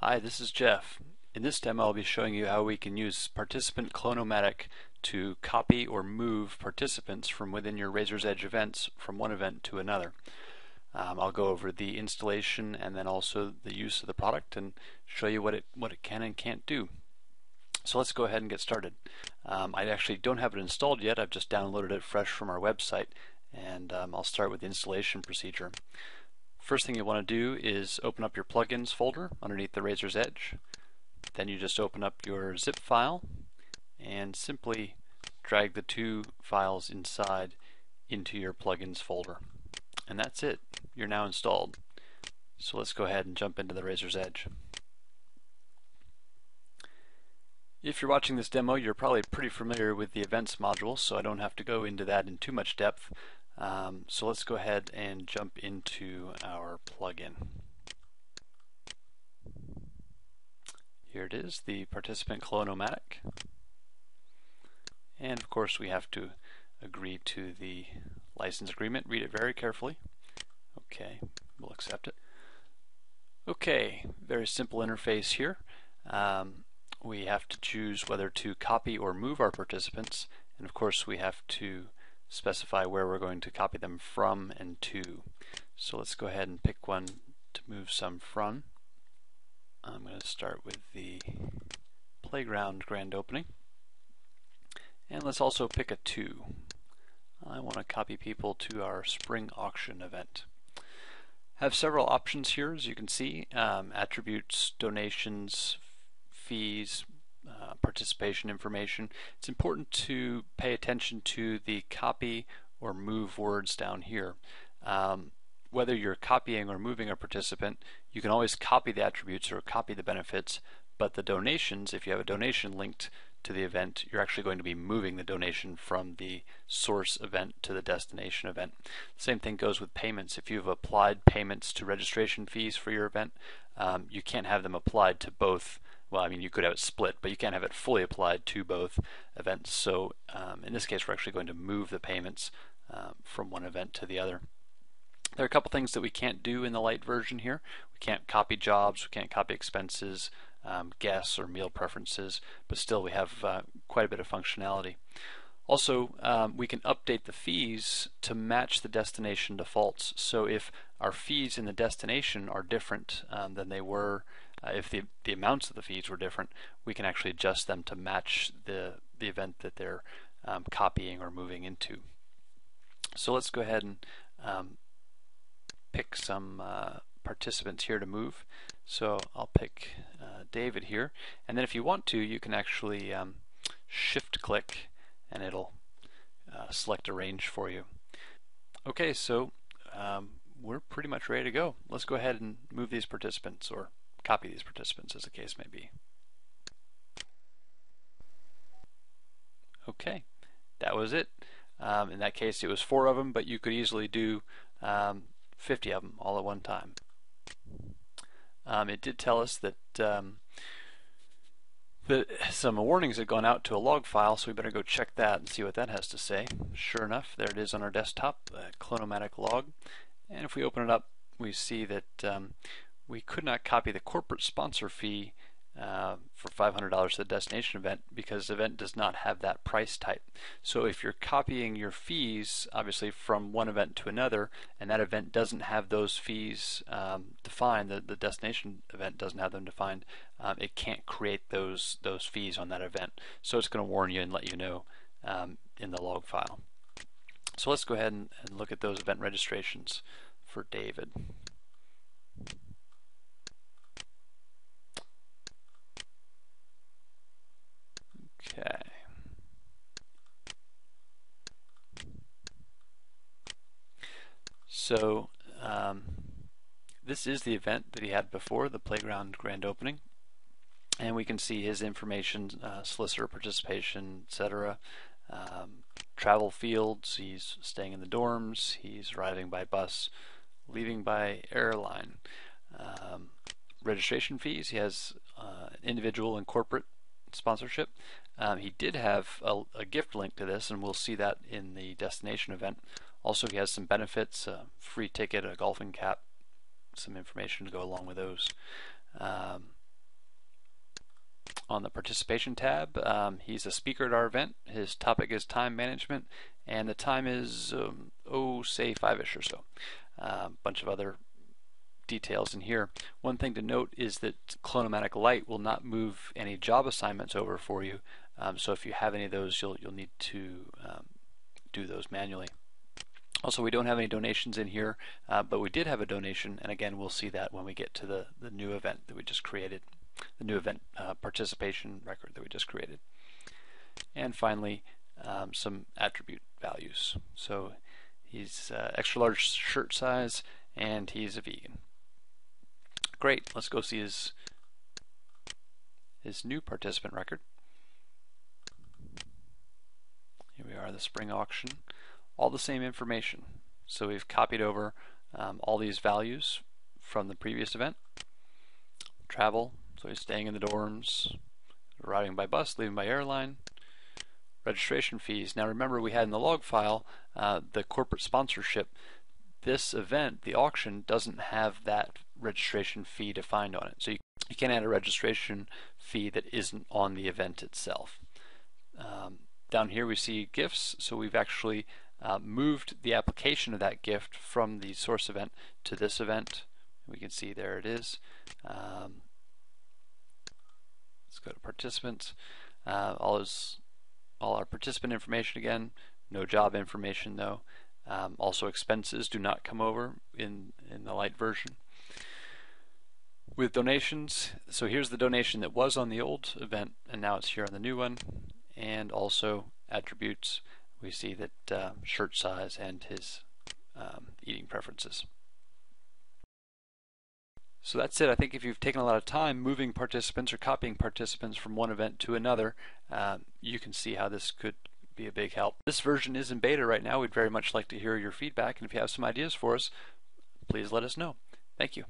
Hi, this is Jeff. In this demo I'll be showing you how we can use Participant Clone-O-Matic to copy or move participants from within your Razor's Edge events from one event to another. I'll go over the installation and then also the use of the product and show you what it can and can't do. So let's go ahead and get started. I actually don't have it installed yet. I've just downloaded it fresh from our website, and I'll start with the installation procedure. First thing you want to do is open up your plugins folder underneath the Razor's Edge. Then you just open up your zip file and simply drag the two files inside into your plugins folder. And that's it. You're now installed. So let's go ahead and jump into the Razor's Edge. If you're watching this demo, you're probably pretty familiar with the events module, so I don't have to go into that in too much depth. So let's go ahead and jump into our plugin. Here it is, the Participant Clone-O-Matic. And of course we have to agree to the license agreement. Read it very carefully. Okay, we'll accept it. Okay, very simple interface here. We have to choose whether to copy or move our participants, and of course we have to specify where we're going to copy them from and to. So let's go ahead and pick one to move some from. I'm going to start with the playground grand opening, and let's also pick a to. I want to copy people to our spring auction event. Have several options here, as you can see: attributes, donations, fees, participation information. It's important to pay attention to the copy or move words down here. Whether you're copying or moving a participant, you can always copy the attributes or copy the benefits, but the donations, if you have a donation linked to the event, you're actually going to be moving the donation from the source event to the destination event. Same thing goes with payments. If you've applied payments to registration fees for your event, you can't have them applied to both. Well, I mean, you could have it split, but you can't have it fully applied to both events. So in this case, we're actually going to move the payments from one event to the other. There are a couple things that we can't do in the Lite version here. We can't copy jobs, we can't copy expenses, guests or meal preferences, but still we have quite a bit of functionality. Also, we can update the fees to match the destination defaults. So if our fees in the destination are different than they were, if the amounts of the fees were different, we can actually adjust them to match the event that they're copying or moving into. So let's go ahead and pick some participants here to move. So I'll pick David here, and then if you want to, you can actually shift click and it'll select a range for you. Okay, so we're pretty much ready to go. Let's go ahead and move these participants, or copy these participants as the case may be. Okay, that was it. In that case it was 4 of them, but you could easily do 50 of them all at one time. It did tell us that some warnings had gone out to a log file, so we better go check that and see what that has to say. Sure enough, there it is on our desktop, Clone-O-Matic log. And if we open it up, we see that we could not copy the corporate sponsor fee for $500 to the destination event because the event does not have that price type. So if you're copying your fees, obviously from one event to another, and that event doesn't have those fees defined, the destination event doesn't have them defined, it can't create those fees on that event. So it's going to warn you and let you know in the log file. So let's go ahead and look at those event registrations for David. Okay. So this is the event that he had before, the playground grand opening, and we can see his information, solicitor participation, etc. Travel fields, he's staying in the dorms, he's arriving by bus, leaving by airline. Registration fees, he has individual and corporate sponsorship. He did have a gift link to this, and we'll see that in the destination event. Also, he has some benefits, a free ticket, a golfing cap, some information to go along with those. on the participation tab. He's a speaker at our event. His topic is time management, and the time is say 5ish or so. Bunch of other details in here. One thing to note is that Clone-O-Matic Lite will not move any job assignments over for you. So if you have any of those, you'll need to do those manually. Also, we don't have any donations in here, but we did have a donation, and again, we'll see that when we get to the new event that we just created, the new event participation record that we just created. And finally, some attribute values. So he's extra large shirt size, and he's a vegan. Great, let's go see his new participant record. Here we are, the spring auction. All the same information. So we've copied over all these values from the previous event. Travel, so he's staying in the dorms, arriving by bus, leaving by airline. Registration fees. Now remember, we had in the log file the corporate sponsorship. This event, the auction, doesn't have that registration fee defined on it. So you can't add a registration fee that isn't on the event itself. Down here we see gifts, so we've actually moved the application of that gift from the source event to this event. We can see there it is. Let's go to participants. All our participant information again. No job information though. Also expenses do not come over in the Lite version. With donations, so here's the donation that was on the old event and now it's here on the new one. And also attributes, we see that shirt size and his eating preferences. So that's it. I think if you've taken a lot of time moving participants or copying participants from one event to another, you can see how this could be a big help. This version is in beta right now. We'd very much like to hear your feedback, and if you have some ideas for us, please let us know. Thank you.